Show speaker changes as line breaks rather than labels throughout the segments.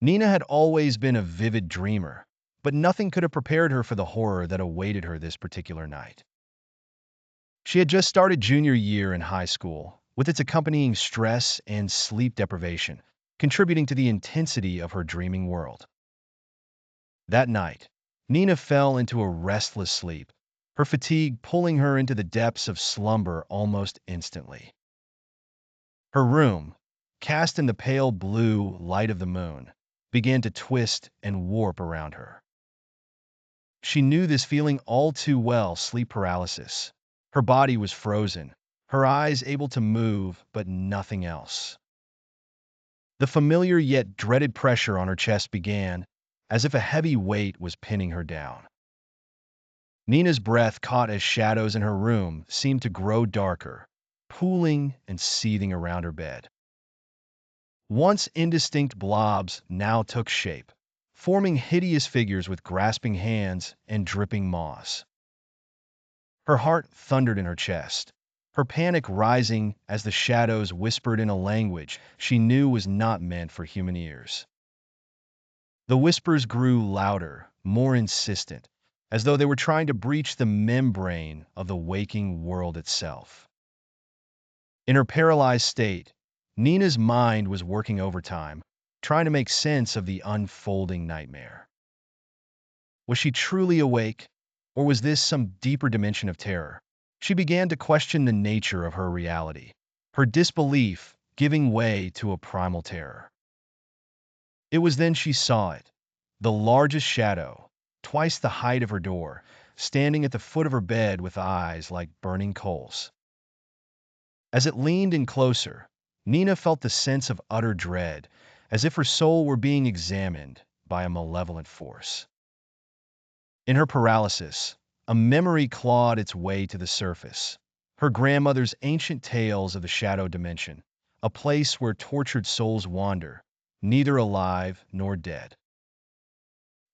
Nina had always been a vivid dreamer, but nothing could have prepared her for the horror that awaited her this particular night. She had just started junior year in high school, with its accompanying stress and sleep deprivation, contributing to the intensity of her dreaming world. That night, Nina fell into a restless sleep, her fatigue pulling her into the depths of slumber almost instantly. Her room, cast in the pale blue light of the moon, began to twist and warp around her. She knew this feeling all too well, sleep paralysis. Her body was frozen, her eyes able to move, but nothing else. The familiar yet dreaded pressure on her chest began, as if a heavy weight was pinning her down. Nina's breath caught as shadows in her room seemed to grow darker, pooling and seething around her bed. Once indistinct blobs now took shape, forming hideous figures with grasping hands and dripping maws. Her heart thundered in her chest, her panic rising as the shadows whispered in a language she knew was not meant for human ears. The whispers grew louder, more insistent, as though they were trying to breach the membrane of the waking world itself. In her paralyzed state, Nina's mind was working overtime, trying to make sense of the unfolding nightmare. Was she truly awake, or was this some deeper dimension of terror? She began to question the nature of her reality, her disbelief giving way to a primal terror. It was then she saw it, the largest shadow, twice the height of her door, standing at the foot of her bed with eyes like burning coals. As it leaned in closer, Nina felt the sense of utter dread, as if her soul were being examined by a malevolent force. In her paralysis, a memory clawed its way to the surface. Her grandmother's ancient tales of the shadow dimension, a place where tortured souls wander, neither alive nor dead.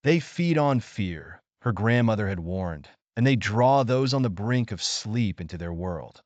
They feed on fear, her grandmother had warned, and they draw those on the brink of sleep into their world.